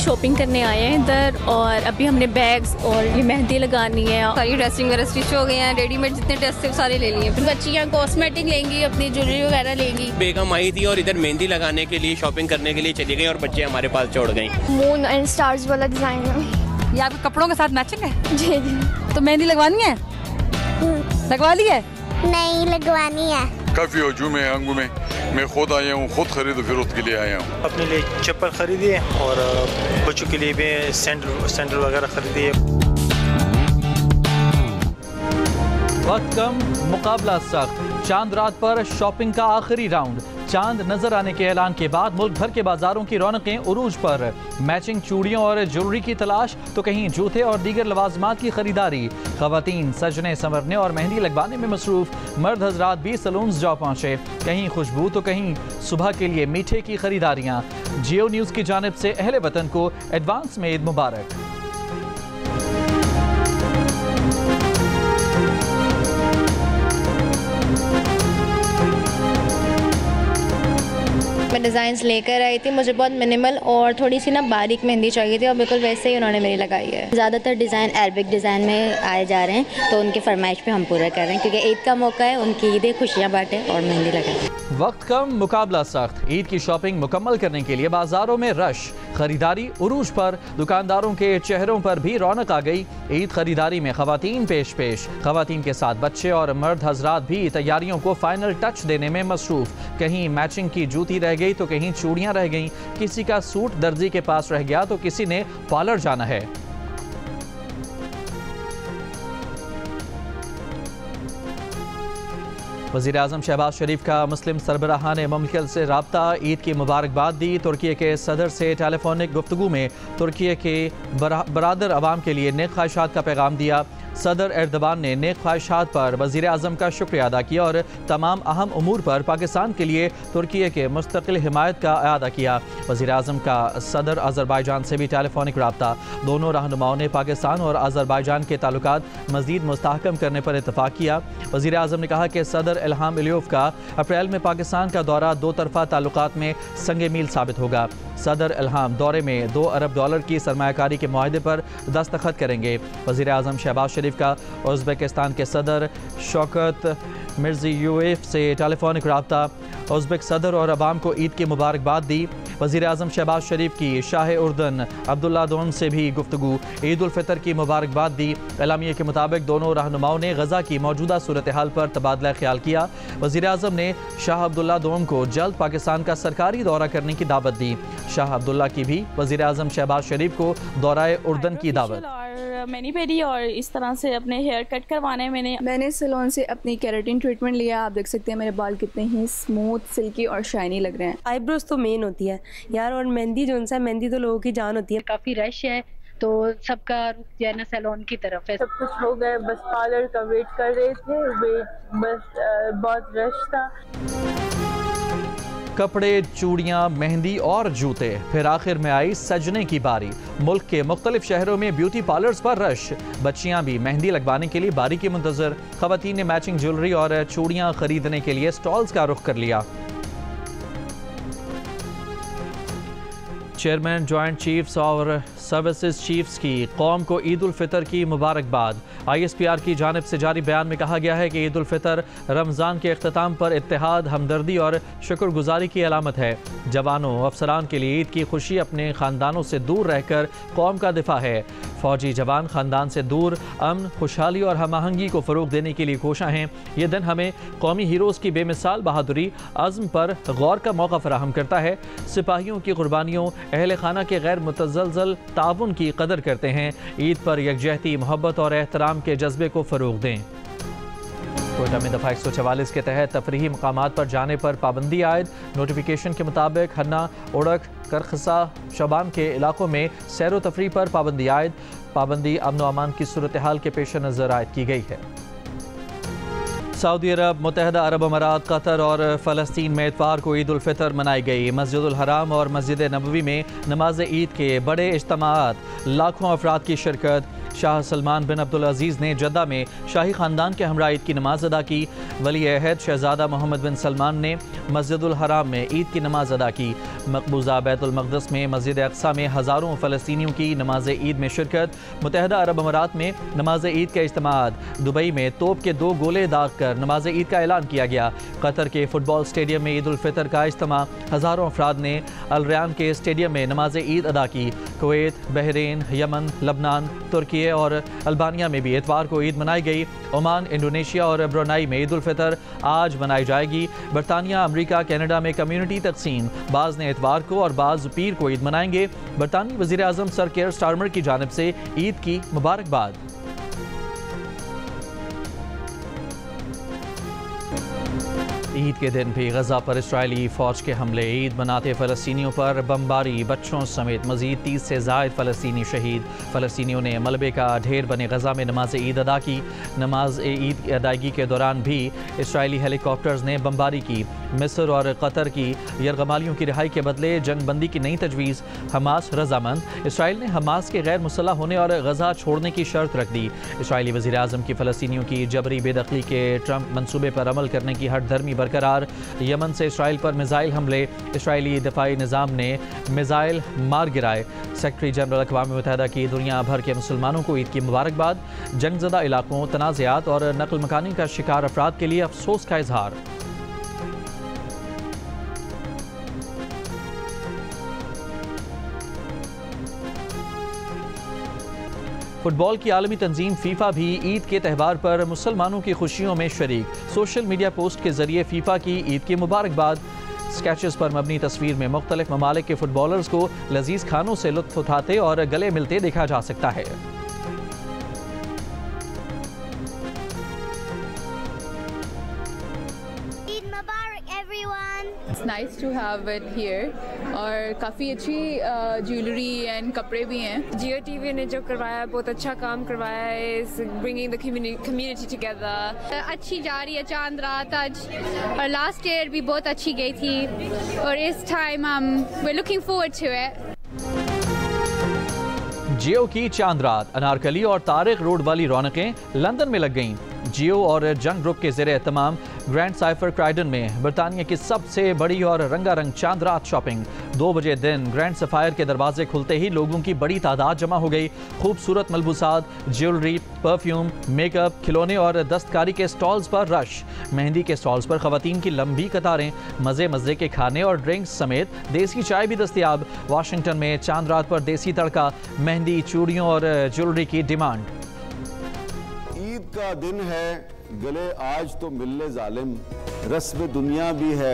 Shopping करने आए हैं इधर और अभी हमने बैग्स और ये मेहंदी लगानी है। सारी ड्रेसिंग वगैरह स्टिच हो गए हैं, रेडीमेड जितने ड्रेस थे सारे ले लिए। बच्चियाँ कॉस्मेटिक लेंगी, अपनी ज्वेलरी वगैरह लेंगी। बेगम आई थी और इधर मेहंदी लगाने के लिए शॉपिंग करने के लिए चली गई और बच्चे हमारे पास छोड़ गई। मून एंड स्टार्स वाला डिजाइन है। ये आपके कपड़ों के साथ मैचिंग है? जी जी। तो मेहंदी लगवानी है? लगवा ली है? नहीं लगवानी है। काफ़ी हजूम है अंगू में। मैं खुद आया हूँ, खुद खरीद फरोख्त के लिए आया हूँ। अपने लिए चप्पल खरीदी है और बच्चों के लिए भी सैंडल वगैरह खरीदी है। वक्त कम, मुकाबला सख्त। चांद रात पर शॉपिंग का आखिरी राउंड। चांद नजर आने के ऐलान के बाद मुल्क भर के बाजारों की रौनकें उरूज पर। मैचिंग चूड़ियों और ज्वेलरी की तलाश तो कहीं जूते और दीगर लवाजमात की खरीदारी। खवातीन सजने संवरने और मेहंदी लगवाने में मसरूफ। मर्द हजरात भी सलून्स जा पहुंचे। कहीं खुशबू तो कहीं सुबह के लिए मीठे की खरीदारियां। जियो न्यूज़ की जानिब से अहले वतन को एडवांस में ईद मुबारक। मैं डिज़ाइंस लेकर आई थी, मुझे बहुत मिनिमल और थोड़ी सी ना बारीक मेहंदी चाहिए थी और बिल्कुल वैसे ही उन्होंने मेरी लगाई है। ज़्यादातर डिज़ाइन अरबिक डिज़ाइन में आए जा रहे हैं तो उनकी फरमाइश पे हम पूरा कर रहे हैं क्योंकि ईद का मौका है, उनकी ईद खुशियाँ बांटें और मेहंदी लगाएं। वक्त कम, मुकाबला सख्त। ईद की शॉपिंग मुकम्मल करने के लिए बाजारों में रश। खरीदारी उरूज पर। दुकानदारों के चेहरों पर भी रौनक आ गई। ईद खरीदारी में खवातीन पेश पेश। खवातीन के साथ बच्चे और मर्द हजरात भी तैयारियों को फाइनल टच देने में मसरूफ। कहीं मैचिंग की जूती रह गई तो कहीं चूड़ियां रह गईं। किसी का सूट दर्जी के पास रह गया तो किसी ने पार्लर जाना है। वज़ीर-ए-आज़म शहबाज शरीफ का मुस्लिम सरबराह ने मुमलिकत से राब्ता। ईद की मुबारकबाद दी। तुर्की के सदर से टेलीफोनिक गुफ्तगू में तुर्की के बरादर अवाम के लिए नेक ख्वाहिशात का पैगाम दिया। सदर एर्दोगान ने नेक ख्वाहिशात पर वज़ीर-ए-आज़म का शुक्रिया अदा किया और तमाम अहम उमूर पर पाकिस्तान के लिए तुर्की के मुस्तकिल हिमायत का अदा किया। वज़ीर-ए-आज़म का सदर अज़रबाईजान से भी टेलीफोनिक राब्ता। दोनों रहनुमाओं ने पाकिस्तान और अज़रबाईजान के ताल्लुकात मज़ीद मुस्तहकम करने पर इत्तफ़ाक़ किया। वज़ीर-ए-आज़म ने कहा कि सदर इल्हाम अलीयव का अप्रैल में पाकिस्तान का दौरा दो तरफ़ा ताल्लुकात में संगे मील साबित होगा। सदर इल्हाम दौरे में $2 अरब की सरमायाकारी के मुआहदे पर दस्तखत करेंगे। वज़ीर-ए-आज़म शहबाज शरीफ का उज़्बेकिस्तान के सदर शौकत मिर्ज़ियोयेव से टेलीफोनिक राब्ता। उज़्बेक सदर और अवाम को ईद की मुबारकबाद दी। वज़ीर-ए-आज़म शहबाज शरीफ की शाह उर्दन अब्दुल्ला दोन से भी गुफ्तगू। ईद उल फितर की मुबारकबाद दी। एलामिया के मुताबिक दोनों रहनुमाओं ने गज़ा की मौजूदा सूरत हाल पर तबादला ख्याल किया। वज़ीर-ए-आज़म ने शाह अब्दुल्ला दोन को जल्द पाकिस्तान का सरकारी दौरा करने की दावत दी। शाह अब्दुल्ला की भी वज़ीर-ए-आज़म शहबाज शरीफ को दौराए उर्दन की दावत। मैनी पेडी और इस तरह से अपने हेयर कट करवाने मैंने सैलून से अपनी केराटिन ट्रीटमेंट लिया। आप देख सकते हैं मेरे बाल कितने ही स्मूथ, सिल्की और शाइनी लग रहे हैं। आईब्रोज तो मेन होती है यार, और मेहंदी जो सा मेहंदी तो लोगों की जान होती है। काफी रश है तो सबका रुख जो है ना सैलून की तरफ है। सब कुछ हो गए, बस पार्लर का वेट कर रहे थे। बस बहुत रश था। कपड़े, चूड़ियां, मेहंदी और जूते। फिर आखिर में आई सजने की बारी। मुल्क के मुख्तलिफ शहरों में ब्यूटी पार्लर्स पर रश। बच्चियां भी मेहंदी लगवाने के लिए बारी की मुंतजर। खवातीन ने मैचिंग ज्वेलरी और चूड़ियां खरीदने के लिए स्टॉल्स का रुख कर लिया। चेयरमैन जॉइंट चीफ्स और सर्विसेज चीफ्स की कौम को ईद उल फितर की मुबारकबाद। ISPR की जानिब से जारी बयान में कहा गया है कि ईद उल फितर रमज़ान के इख्तिताम पर इत्तेहाद, हमदर्दी और शुक्रगुजारी की अलामत है। जवानों अफसरान के लिए ईद की खुशी अपने ख़ानदानों से दूर रहकर कौम का दिफा है। फ़ौजी जवान ख़ानदान से दूर अमन, खुशहाली और हम आहंगी को फ़रोग़ देने के लिए कोशां हैं। ये दिन हमें कौमी हीरोज़ की बेमिसाल बहादुरी, अज़्म पर गौर का मौका फराहम करता है। सिपाहियों की कुर्बानियों, अहल खाना के गैर मुतज़लज़ल ताउन की कदर करते हैं। ईद पर यकजहती, मोहब्बत और एहतराम के जज्बे को फ़रोग़ दें। कोयटा में दफ़ा 144 के तहत तफरीही मकामात पर जाने पर पाबंदी आयद। नोटिफिकेशन के मुताबिक हन्ना, उड़क, करखसा, शबान के इलाकों में सैर व तफरीह पर पाबंदी आयद। पाबंदी अमन व अमान की सूरत हाल के पेश नज़र आयद की गई है। सऊदी अरब, मुत्तहिदा अरब अमारात, कतर और फ़लस्तीन में इतवार को ईद उल फितर मनाई गई। मस्जिदुल हराम और मस्जिद नबवी में नमाज ईद के बड़े इज्तिमाआत, लाखों अफराद की शिरकत। शाह सलमान बिन अब्दुल अजीज़ ने जद्दा में शाही ख़ानदान के हमरा ईद की नमाज अदा की। वली अहद शहज़ादा मोहम्मद बिन सलमान ने मस्जिदुल हराम में ईद की नमाज अदा की। मकबूजा बैतुल मक़दस में मस्जिद अक़सा में हज़ारों फ़लस्तीनियों की नमाज ईद में शिरकत। मुत्तहिदा अरब अमारात में नमाज ईद के इज्तिमात। दुबई में तोप के 2 गोले दाग कर नमाज ईद का ऐलान किया गया। कतर के फुटबॉल स्टेडियम में ईद उल फितर का इज्तिमा। हज़ारों अफराद ने अल रयान के स्टेडियम में नमाज ईद अदा की। कुवैत, बहरीन, यमन, लबनान, तुर्की और अल्बानिया में भी इतवार को ईद मनाई गई। ओमान, इंडोनेशिया और ब्रुनाई में ईद उल फितर आज मनाई जाएगी। बरतानिया, अमरीका, कनाडा में कम्युनिटी तकसीम। बाज़ ने इतवार को और बाज़ पीर को ईद मनाएंगे। बरतानी वज़ीर आज़म सर केयर स्टारमर की जानिब से ईद की मुबारकबाद। ईद के दिन भी गजा पर इस्राएली फ़ौज के हमले। ईद मनाते फ़लस्तीनियों पर बमबारी। बच्चों समेत मज़ीद 30 से ज़ायद फ़लस्तीनी शहीद। फ़लस्तीनियों ने मलबे का ढेर बने गजा में नमाज ईद अदा की। नमाज ईद की अदायगी के दौरान भी इसराइली हेलीकॉप्टर्स ने बमबारी की। मिस्र और कतर की यरगमालियों की रिहाई के बदले जंग बंदी की नई तजवीज़। हमास रजामंद। इसराइल ने हमास के गैर मुसल्लह होने और गजा छोड़ने की शर्त रख दी। इसराइली वज़ीर आज़म की फ़लस्तीनियों की जबरी बेदखली के ट्रंप मनसूबे पर अमल करने की हट धर्मी बरकरार। यमन से इसराइल पर मिसाइल हमले। इसराइली दिफाई निज़ाम ने मिसाइल मार गिराए। सेक्रेटरी जनरल अक़वाम मुत्तहिदा की दुनिया भर के मुसलमानों को ईद की मुबारकबाद। जंगज़दा इलाकों, तनाज़ात और नकल मकानी का शिकार अफराद के लिए अफसोस का इजहार। फुटबॉल की आलमी तंजीम फीफा भी ईद के त्यौहार पर मुसलमानों की खुशियों में शरीक। सोशल मीडिया पोस्ट के जरिए फीफा की ईद की मुबारकबाद। स्केचेस पर मबनी तस्वीर में मुख्तलिफ ममालिक के फुटबॉलर्स को लजीज खानों से लुत्फ उठाते और गले मिलते देखा जा सकता है। It's nice to have it here और काफ़ी अच्छी ज्वेलरी एंड कपड़े भी हैं। जियो टीवी ने जो करवाया बहुत अच्छा काम करवाया है, is bringing the community together. अच्छी जा रही है चांद रात आज, और लास्ट ईयर भी बहुत अच्छी गई थी और इस time we're looking forward to it। जियो की चांद रात। अनारकली और तारिक रोड वाली रौनकें लंदन में लग गईं। जियो और जंग ग्रुप के ज़ेरे एहतमाम ग्रैंड साइफर क्राइडन में बरतानिया की सबसे बड़ी और रंगारंग चांद रात शॉपिंग। 2 बजे दिन ग्रैंड सफायर के दरवाजे खुलते ही लोगों की बड़ी तादाद जमा हो गई। खूबसूरत मलबूसात, ज्वेलरी, परफ्यूम, मेकअप, खिलौने और दस्तकारी के स्टॉल्स पर रश। मेहंदी के स्टॉल्स पर खवातीन की लंबी कतारें। मज़े मज़े के खाने और ड्रिंक्स समेत देसी चाय भी दस्तयाब। वाशिंगटन में चांद रात पर देसी तड़का, मेहंदी, चूड़ियों और ज्वेलरी की डिमांड। ईद का दिन है, गले आज तो मिलने जालिम, रस्म दुनिया भी है,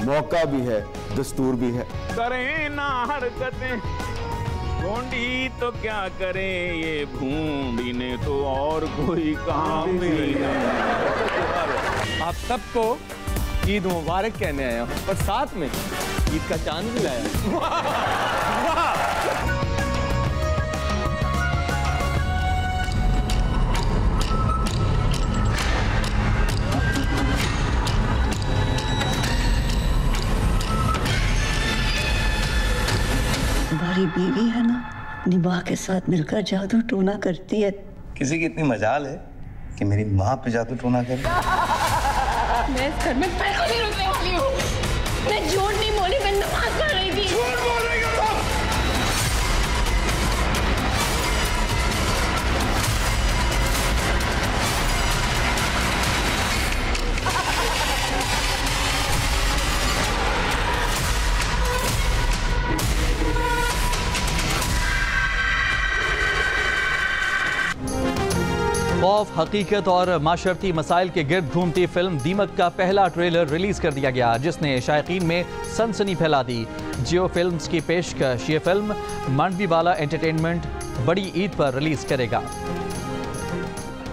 मौका भी है, दस्तूर भी है। करें ना हरकतें ढूंढी तो क्या करें, ये ढूंढी ने तो और कोई काम नहीं है। आप सबको ईद मुबारक कहने आया हूँ और साथ में ईद का चांद भी लाया। तुम्हारी बीवी है ना, निभा के साथ मिलकर जादू टोना करती है। किसी की इतनी मजाल है कि मेरी माँ पे जादू टोना करे। मैं इस घर में पैरों नहीं रुकने वाली हूँ। मैं झूठ नहीं बोली, मैं नमाज पढ़ रही थी। झूठ बोल रही हो तुम। खौफ, हकीकत और माशरती मसाइल के गिर्द घूमती फिल्म दीमक का पहला ट्रेलर रिलीज कर दिया गया, जिसने शायकीन में सनसनी फैला दी। जियो फिल्म्स की पेशकश ये फिल्म मांडवीवाला एंटरटेनमेंट बड़ी ईद पर रिलीज करेगा।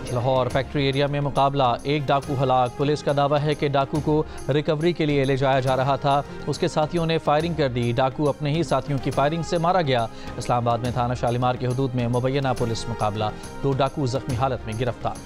लाहौर फैक्ट्री एरिया में मुकाबला, एक डाकू हलाक। पुलिस का दावा है कि डाकू को रिकवरी के लिए ले जाया जा रहा था, उसके साथियों ने फायरिंग कर दी। डाकू अपने ही साथियों की फायरिंग से मारा गया। इस्लामाबाद में थाना शालीमार के हुदूद में मुबैना पुलिस मुकाबला, 2 डाकू जख्मी हालत में गिरफ्तार।